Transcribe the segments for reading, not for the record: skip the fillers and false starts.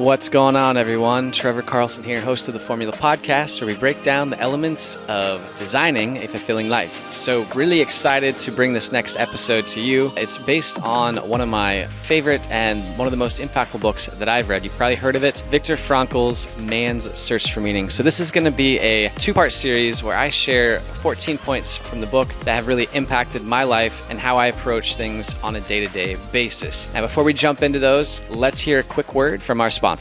What's going on, everyone? Trevor Carlson here, host of the Formula Podcast, where we break down the elements of designing a fulfilling life. So really excited to bring this next episode to you. It's based on one of my favorite and one of the most impactful books that I've read. You've probably heard of it, Viktor Frankl's Man's Search for Meaning. So this is going to be a two-part series where I share 14 points from the book that have really impacted my life and how I approach things on a day-to-day basis. Now, before we jump into those, let's hear a quick word from our sponsors.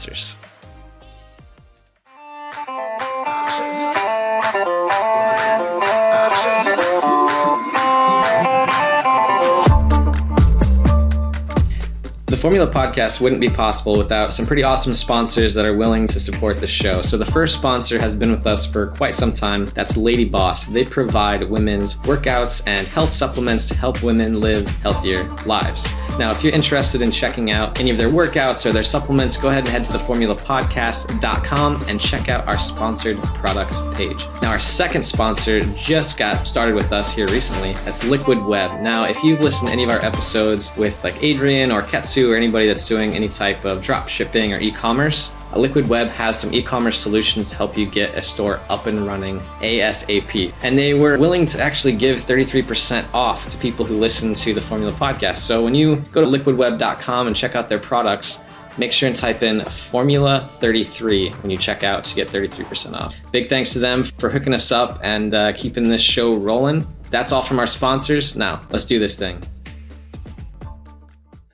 The Formula Podcast wouldn't be possible without some pretty awesome sponsors that are willing to support the show. So the first sponsor has been with us for quite some time. That's Lady Boss. They provide women's workouts and health supplements to help women live healthier lives. Now, if you're interested in checking out any of their workouts or their supplements, go ahead and head to theformulapodcast.com and check out our sponsored products page. Now, our second sponsor just got started with us here recently. That's Liquid Web. Now, if you've listened to any of our episodes with like Adrian or Ketsu or anybody that's doing any type of drop shipping or e-commerce, Liquid Web has some e-commerce solutions to help you get a store up and running ASAP. And they were willing to actually give 33% off to people who listen to the Formula Podcast. So when you go to liquidweb.com and check out their products, make sure and type in Formula 33 when you check out to get 33% off. Big thanks to them for hooking us up and keeping this show rolling. That's all from our sponsors. Now, let's do this thing.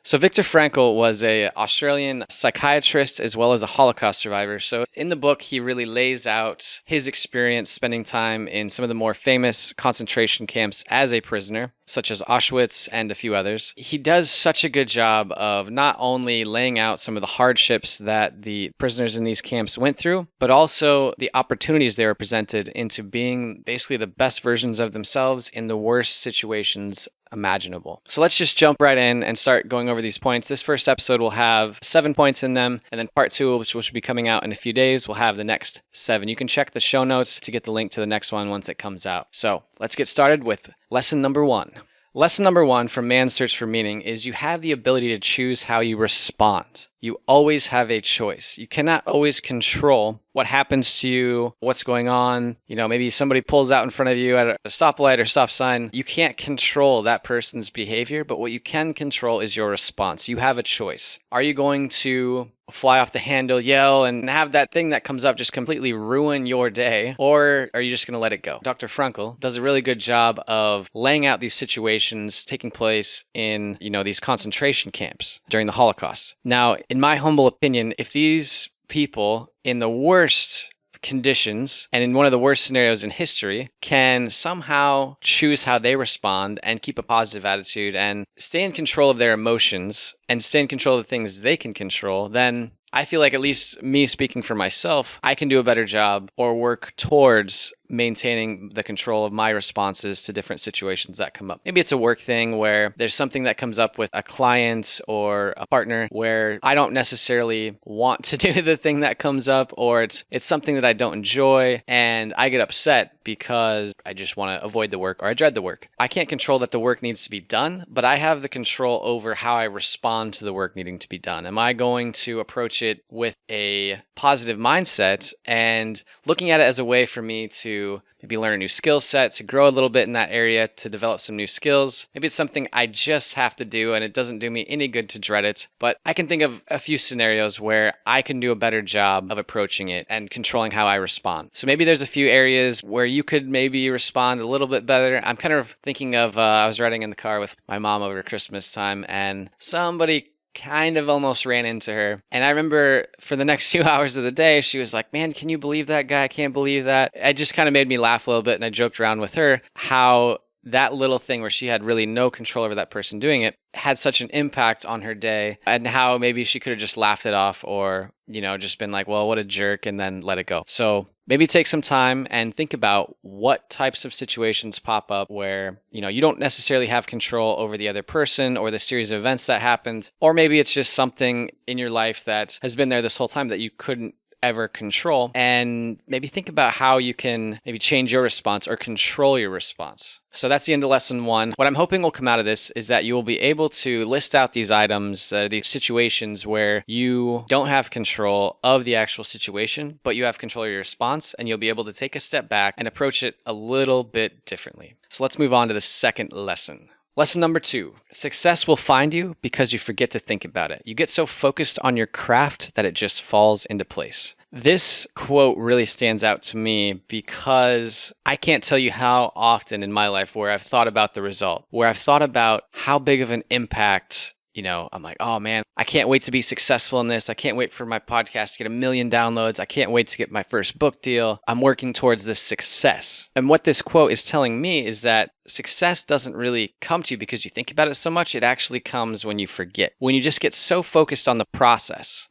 So Viktor Frankl was an Australian psychiatrist as well as a Holocaust survivor. So in the book, he really lays out his experience spending time in some of the more famous concentration camps as a prisoner, such as Auschwitz and a few others. He does such a good job of not only laying out some of the hardships that the prisoners in these camps went through, but also the opportunities they were presented into being basically the best versions of themselves in the worst situations imaginable. So let's just jump right in and start going over these points. This first episode will have 7 points in them, and then part 2, which will be coming out in a few days, will have the next 7. You can check the show notes to get the link to the next one once it comes out. So let's get started with lesson number 1. Lesson number 1 from Man's Search for Meaning is you have the ability to choose how you respond. You always have a choice. You cannot always control what happens to you, what's going on. You know, maybe somebody pulls out in front of you at a stoplight or stop sign. You can't control that person's behavior, but what you can control is your response. You have a choice. Are you going to fly off the handle, yell, and have that thing that comes up just completely ruin your day? Or are you just going to let it go? Dr. Frankl does a really good job of laying out these situations taking place in, these concentration camps during the Holocaust. Now, in my humble opinion, if these people in the worst conditions and in one of the worst scenarios in history can somehow choose how they respond and keep a positive attitude and stay in control of their emotions and stay in control of the things they can control, then I feel like, at least me speaking for myself, I can do a better job or work towards maintaining the control of my responses to different situations that come up. Maybe it's a work thing where there's something that comes up with a client or a partner where I don't necessarily want to do the thing that comes up, or it's something that I don't enjoy and I get upset because I just want to avoid the work or I dread the work. I can't control that the work needs to be done, but I have the control over how I respond to the work needing to be done. Am I going to approach it with a positive mindset and looking at it as a way for me to maybe learn a new skill set, to grow a little bit in that area, to develop some new skills? Maybe it's something I just have to do and it doesn't do me any good to dread it. But I can think of a few scenarios where I can do a better job of approaching it and controlling how I respond. So maybe there's a few areas where you could maybe respond a little bit better. I'm kind of thinking of, I was riding in the car with my mom over Christmas time and somebody kind of almost ran into her. And I remember for the next few hours of the day, she was like, "Man, can you believe that guy? I can't believe that." It just kind of made me laugh a little bit. And I joked around with her how that little thing where she had really no control over that person doing it had such an impact on her day, and how maybe she could have just laughed it off or, just been like, well, what a jerk, and then let it go. So maybe take some time and think about what types of situations pop up where, you don't necessarily have control over the other person or the series of events that happened. Or maybe it's just something in your life that has been there this whole time that you couldn't ever control, and maybe think about how you can maybe change your response or control your response. So that's the end of lesson 1. What I'm hoping will come out of this is that you will be able to list out these items, these situations where you don't have control of the actual situation, but you have control of your response, and you'll be able to take a step back and approach it a little bit differently. So let's move on to the second lesson. Lesson number 2, success will find you because you forget to think about it. You get so focused on your craft that it just falls into place. This quote really stands out to me because I can't tell you how often in my life where I've thought about the result, where I've thought about how big of an impact, I'm like, oh man, I can't wait to be successful in this. I can't wait for my podcast to get 1 million downloads. I can't wait to get my first book deal. I'm working towards this success. And what this quote is telling me is that success doesn't really come to you because you think about it so much. It actually comes when you forget. When you just get so focused on the process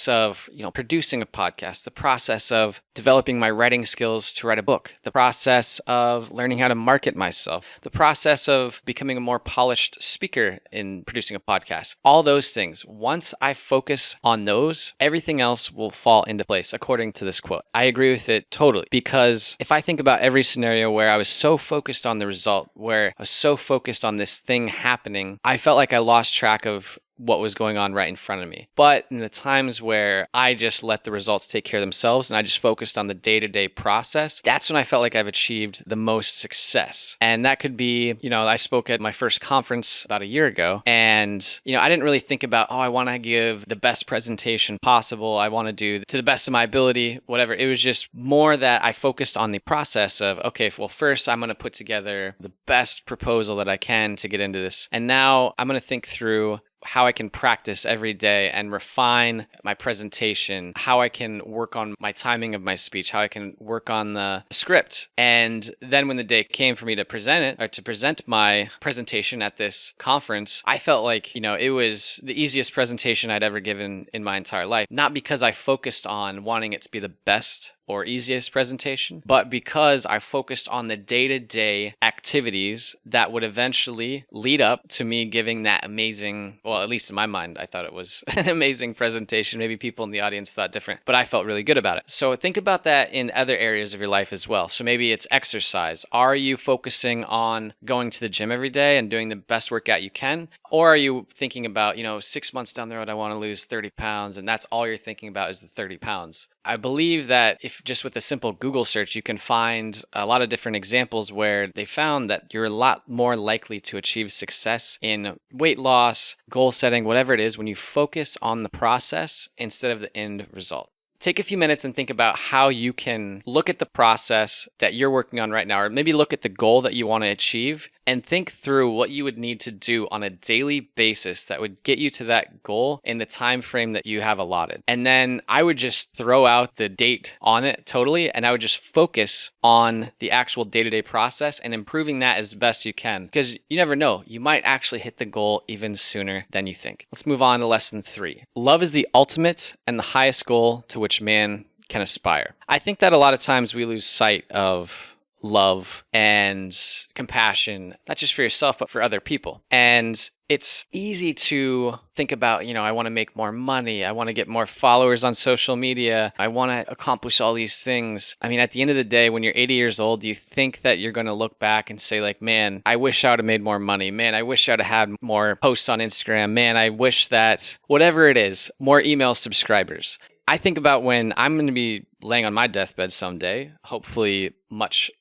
of, producing a podcast, the process of developing my writing skills to write a book, the process of learning how to market myself, the process of becoming a more polished speaker in producing a podcast. All those things. Once I focus on those, everything else will fall into place, according to this quote. I agree with it totally, because if I think about every scenario where I was so focused on the result, where I was so focused on this thing happening, I felt like I lost track of what was going on right in front of me. But in the times where I just let the results take care of themselves and I just focused on the day-to-day process, that's when I felt like I've achieved the most success. And that could be, I spoke at my first conference about a year ago, and, I didn't really think about, I want to give the best presentation possible. I want to do to the best of my ability, whatever. It was just more that I focused on the process of, okay, well, first I'm going to put together the best proposal that I can to get into this. And now I'm going to think through how I can practice every day and refine my presentation, how I can work on my timing of my speech, how I can work on the script. And then when the day came for me to present it, or to present my presentation at this conference, I felt like, it was the easiest presentation I'd ever given in my entire life. Not because I focused on wanting it to be the best or easiest presentation, but because I focused on the day-to-day activities that would eventually lead up to me giving that amazing, well, at least in my mind, I thought it was an amazing presentation. Maybe people in the audience thought different, but I felt really good about it. So think about that in other areas of your life as well. So maybe it's exercise. Are you focusing on going to the gym every day and doing the best workout you can? Or are you thinking about, 6 months down the road, I want to lose 30 pounds, and that's all you're thinking about is the 30 pounds? I believe that if just with a simple Google search, you can find a lot of different examples where they found that you're a lot more likely to achieve success in weight loss, goal setting, whatever it is, when you focus on the process instead of the end result. Take a few minutes and think about how you can look at the process that you're working on right now, or maybe look at the goal that you want to achieve and think through what you would need to do on a daily basis that would get you to that goal in the time frame that you have allotted. And then I would just throw out the date on it totally, and I would just focus on the actual day-to-day process and improving that as best you can, because you never know, you might actually hit the goal even sooner than you think. Let's move on to lesson 3. Love is the ultimate and the highest goal to which man can aspire. I think that a lot of times we lose sight of love and compassion, not just for yourself, but for other people. And it's easy to think about, I want to make more money. I want to get more followers on social media. I want to accomplish all these things. I mean, at the end of the day, when you're 80 years old, do you think that you're going to look back and say like, man, I wish I would have made more money. Man, I wish I'd have had more posts on Instagram. Man, I wish that whatever it is, more email subscribers. I think about when I'm going to be laying on my deathbed someday, hopefully much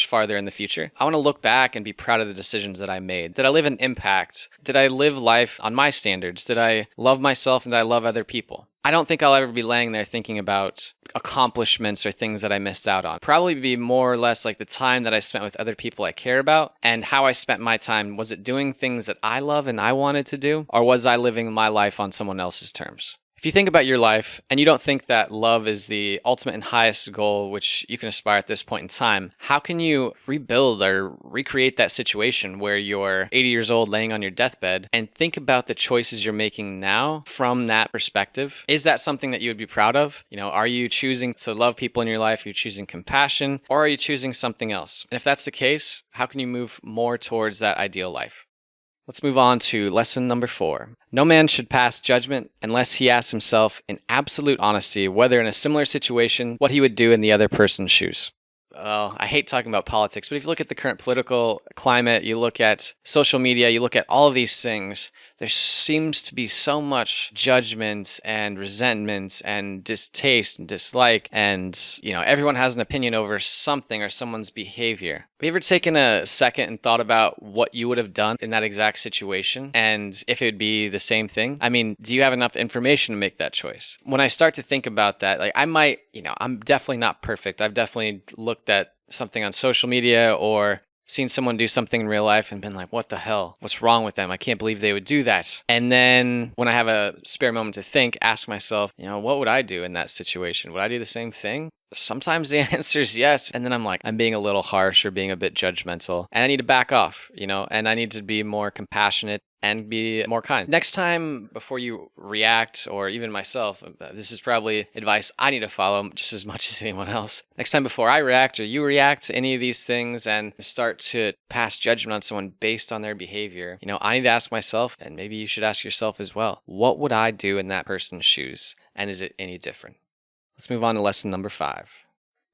farther in the future. I want to look back and be proud of the decisions that I made. Did I live an impact? Did I live life on my standards? Did I love myself and did I love other people? I don't think I'll ever be laying there thinking about accomplishments or things that I missed out on. Probably be more or less like the time that I spent with other people I care about and how I spent my time. Was it doing things that I love and I wanted to do? Or was I living my life on someone else's terms? If you think about your life and you don't think that love is the ultimate and highest goal which you can aspire at this point in time, how can you rebuild or recreate that situation where you're 80 years old laying on your deathbed and think about the choices you're making now from that perspective? Is that something that you would be proud of? Are you choosing to love people in your life? Are you choosing compassion? Or are you choosing something else? And if that's the case, how can you move more towards that ideal life? Let's move on to lesson number 4. No man should pass judgment unless he asks himself in absolute honesty whether in a similar situation what he would do in the other person's shoes. Well, I hate talking about politics, but if you look at the current political climate, you look at social media, you look at all of these things, there seems to be so much judgment and resentment and distaste and dislike, and everyone has an opinion over something or someone's behavior. Have you ever taken a second and thought about what you would have done in that exact situation and if it would be the same thing? I mean, do you have enough information to make that choice? When I start to think about that, like I might, I'm definitely not perfect. I've definitely looked at something on social media or seen someone do something in real life and been like, what the hell? What's wrong with them? I can't believe they would do that. And then when I have a spare moment to think, ask myself, what would I do in that situation? Would I do the same thing? Sometimes the answer is yes. And then I'm like, I'm being a little harsh or being a bit judgmental. And I need to back off, and I need to be more compassionate and be more kind. Next time, before you react, or even myself, this is probably advice I need to follow just as much as anyone else. Next time before I react or you react to any of these things and start to pass judgment on someone based on their behavior, I need to ask myself, and maybe you should ask yourself as well, what would I do in that person's shoes? And is it any different? Let's move on to lesson number 5.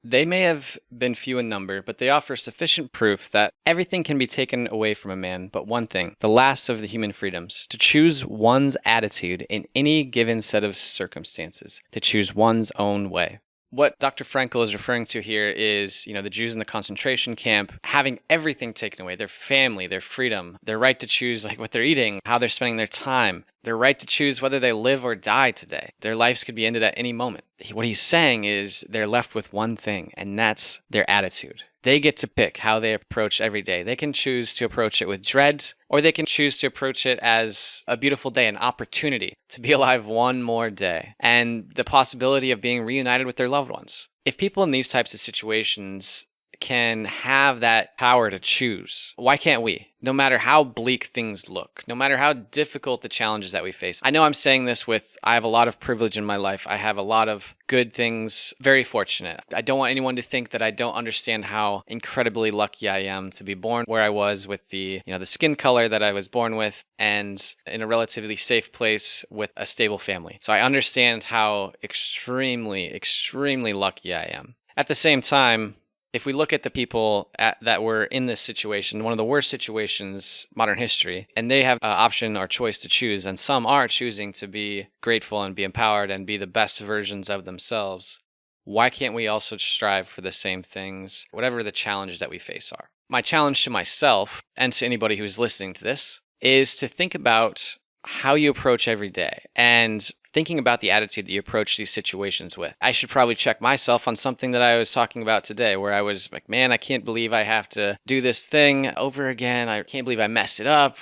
They may have been few in number, but they offer sufficient proof that everything can be taken away from a man but one thing, the last of the human freedoms, to choose one's attitude in any given set of circumstances, to choose one's own way. What Dr. Frankl is referring to here is, the Jews in the concentration camp having everything taken away, their family, their freedom, their right to choose what they're eating, how they're spending their time, their right to choose whether they live or die today. Their lives could be ended at any moment. What he's saying is they're left with one thing, and that's their attitude. They get to pick how they approach every day. They can choose to approach it with dread, or they can choose to approach it as a beautiful day, an opportunity to be alive one more day, and the possibility of being reunited with their loved ones. If people in these types of situations can have that power to choose, why can't we? No matter how bleak things look, no matter how difficult the challenges that we face. I know I'm saying this I have a lot of privilege in my life. I have a lot of good things, very fortunate. I don't want anyone to think that I don't understand how incredibly lucky I am to be born where I was with the skin color that I was born with and in a relatively safe place with a stable family. So I understand how extremely, extremely lucky I am. At the same time, if we look at the people that were in this situation, one of the worst situations in modern history, and they have an option or choice to choose, and some are choosing to be grateful and be empowered and be the best versions of themselves, why can't we also strive for the same things, whatever the challenges that we face are? My challenge to myself and to anybody who's listening to this is to think about how you approach every day and thinking about the attitude that you approach these situations with. I should probably check myself on something that I was talking about today where I was like, man, I can't believe I have to do this thing over again. I can't believe I messed it up.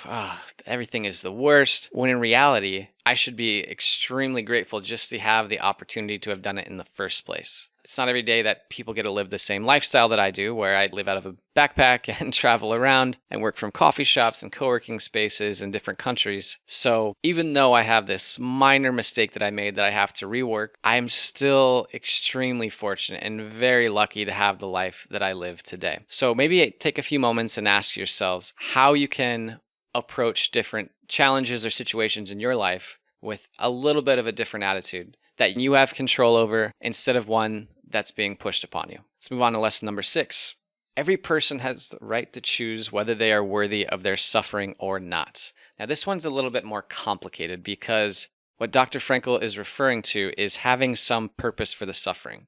Everything is the worst. When in reality, I should be extremely grateful just to have the opportunity to have done it in the first place. It's not every day that people get to live the same lifestyle that I do, where I live out of a backpack and travel around and work from coffee shops and co-working spaces in different countries. So even though I have this minor mistake that I made that I have to rework, I'm still extremely fortunate and very lucky to have the life that I live today. So maybe take a few moments and ask yourselves how you can approach different challenges or situations in your life with a little bit of a different attitude that you have control over instead of one that's being pushed upon you. Let's move on to lesson number 6. Every person has the right to choose whether they are worthy of their suffering or not. Now, this one's a little bit more complicated because what Dr. Frankl is referring to is having some purpose for the suffering.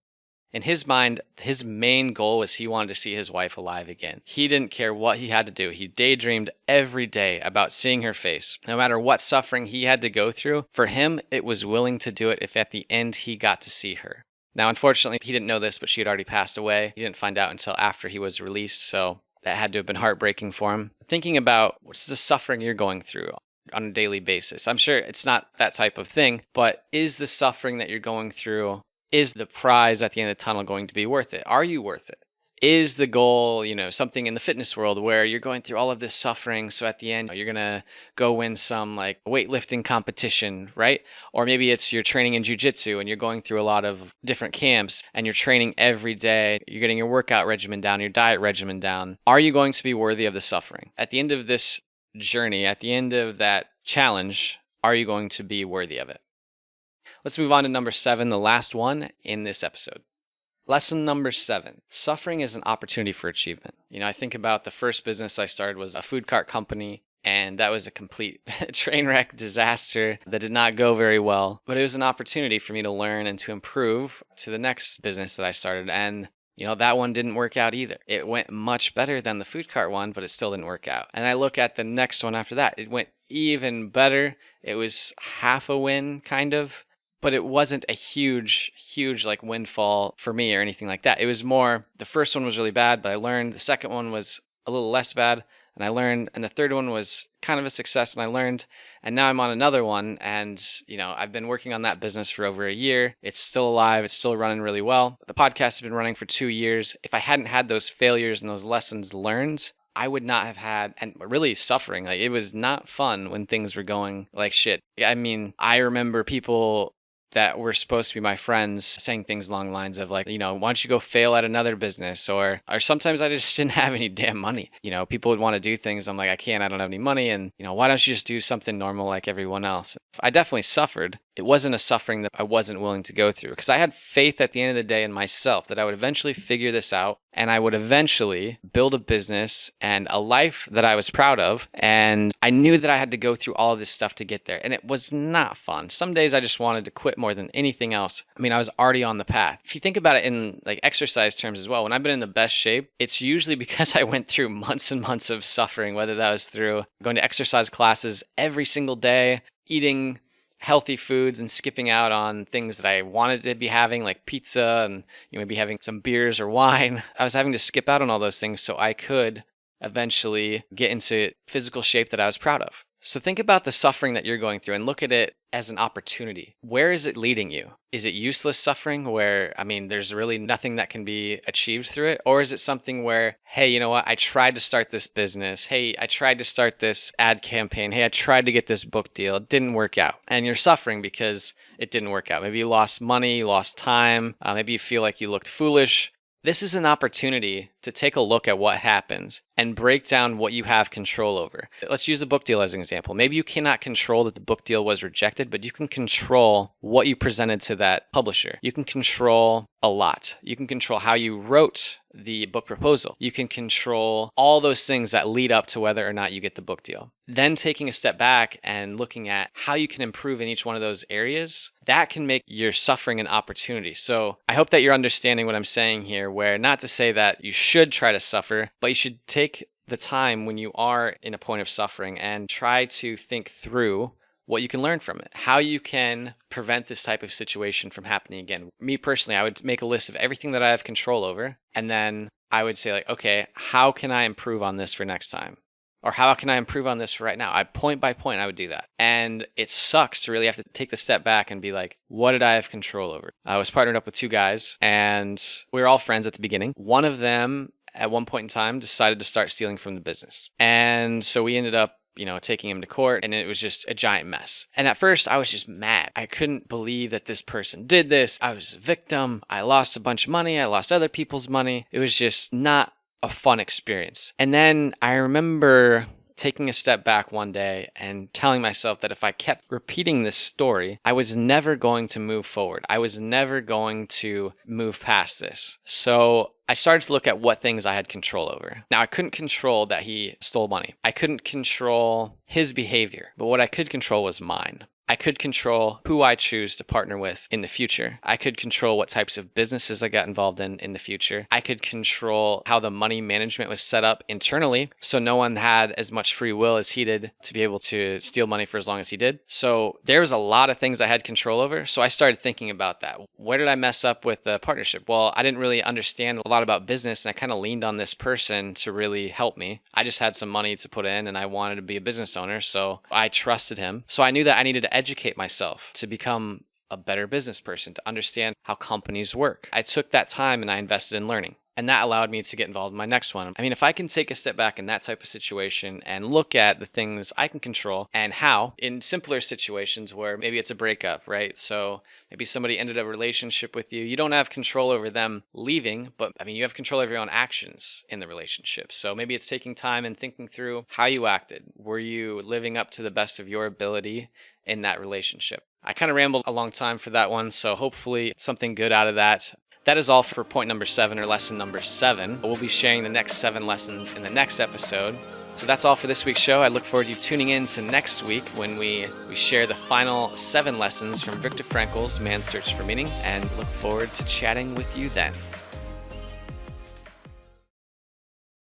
In his mind, his main goal was he wanted to see his wife alive again. He didn't care what he had to do. He daydreamed every day about seeing her face. No matter what suffering he had to go through, for him, it was willing to do it if at the end he got to see her. Now, unfortunately, he didn't know this, but she had already passed away. He didn't find out until after he was released, so that had to have been heartbreaking for him. Thinking about what's the suffering you're going through on a daily basis. I'm sure it's not that type of thing, but is the suffering that you're going through, is the prize at the end of the tunnel going to be worth it? Are you worth it? Is the goal, something in the fitness world where you're going through all of this suffering, so at the end you're going to go win some weightlifting competition, right? Or maybe it's you're training in jiu-jitsu and you're going through a lot of different camps and you're training every day. You're getting your workout regimen down, your diet regimen down. Are you going to be worthy of the suffering? At the end of this journey, at the end of that challenge, are you going to be worthy of it? Let's move on to number 7, the last one in this episode. Lesson number 7, suffering is an opportunity for achievement. I think about the first business I started was a food cart company, and that was a complete train wreck disaster that did not go very well. But it was an opportunity for me to learn and to improve to the next business that I started. And that one didn't work out either. It went much better than the food cart one, but it still didn't work out. And I look at the next one after that. It went even better. It was half a win, kind of. But it wasn't a huge like windfall for me or anything like that. It was more, the first one was really bad, but I learned. The second one was a little less bad, and I learned. And the third one was kind of a success, and I learned. And now I'm on another one, and I've been working on that business for over a year. It's still alive. It's still running really well. The podcast has been running for 2 years. If I hadn't had those failures and those lessons learned, I would not have had, and really suffering. Like, it was not fun when things were going like shit. I mean, I remember people that were supposed to be my friends saying things along the lines of like, why don't you go fail at another business? Or sometimes I just didn't have any damn money. People would want to do things. I'm like, I don't have any money. And, why don't you just do something normal like everyone else? I definitely suffered. It wasn't a suffering that I wasn't willing to go through, because I had faith at the end of the day in myself that I would eventually figure this out, and I would eventually build a business and a life that I was proud of. And I knew that I had to go through all of this stuff to get there. And it was not fun. Some days I just wanted to quit more than anything else. I mean, I was already on the path. If you think about it in like exercise terms as well, when I've been in the best shape, it's usually because I went through months and months of suffering, whether that was through going to exercise classes every single day, eating healthy foods and skipping out on things that I wanted to be having, like pizza and maybe having some beers or wine. I was having to skip out on all those things so I could eventually get into physical shape that I was proud of. So think about the suffering that you're going through and look at it as an opportunity. Where is it leading you? Is it useless suffering where, there's really nothing that can be achieved through it? Or is it something where, hey, you know what? I tried to start this business. Hey, I tried to start this ad campaign. Hey, I tried to get this book deal. It didn't work out. And you're suffering because it didn't work out. Maybe you lost money, you lost time. Maybe you feel like you looked foolish. This is an opportunity to take a look at what happens and break down what you have control over. Let's use a book deal as an example. Maybe you cannot control that the book deal was rejected, but you can control what you presented to that publisher. You can control a lot. You can control how you wrote the book proposal. You can control all those things that lead up to whether or not you get the book deal. Then taking a step back and looking at how you can improve in each one of those areas, that can make your suffering an opportunity. So I hope that you're understanding what I'm saying here, where not to say that you should try to suffer, but you should take the time when you are in a point of suffering and try to think through what you can learn from it, how you can prevent this type of situation from happening again. Me personally, I would make a list of everything that I have control over, and then I would say like, okay, how can I improve on this for next time? Or how can I improve on this for right now? Point by point, I would do that. And it sucks to really have to take the step back and be like, what did I have control over? I was partnered up with 2 guys, and we were all friends at the beginning. One of them, at one point in time, decided to start stealing from the business. And so we ended up taking him to court, and it was just a giant mess. And at first I was just mad. I couldn't believe that this person did this. I was a victim. I lost a bunch of money. I lost other people's money. It was just not a fun experience. And then I remember taking a step back one day and telling myself that if I kept repeating this story, I was never going to move forward. I was never going to move past this. So I started to look at what things I had control over. Now, I couldn't control that he stole money. I couldn't control his behavior, but what I could control was mine. I could control who I choose to partner with in the future. I could control what types of businesses I got involved in the future. I could control how the money management was set up internally, so no one had as much free will as he did to be able to steal money for as long as he did. So there was a lot of things I had control over. So I started thinking about that. Where did I mess up with the partnership? Well, I didn't really understand a lot about business, and I kind of leaned on this person to really help me. I just had some money to put in, and I wanted to be a business owner, so I trusted him. So I knew that I needed to educate myself to become a better business person, to understand how companies work. I took that time and I invested in learning. And that allowed me to get involved in my next one. I mean, if I can take a step back in that type of situation and look at the things I can control and how in simpler situations where maybe it's a breakup, right? So maybe somebody ended a relationship with you. You don't have control over them leaving, but I mean, you have control over your own actions in the relationship. So maybe it's taking time and thinking through how you acted. Were you living up to the best of your ability in that relationship? I kind of rambled a long time for that one, so hopefully something good out of that. That is all for point number 7, or lesson number 7. We'll be sharing the next 7 lessons in the next episode. So that's all for this week's show. I look forward to you tuning in to next week when we share the final 7 lessons from Viktor Frankl's Man's Search for Meaning, and look forward to chatting with you then.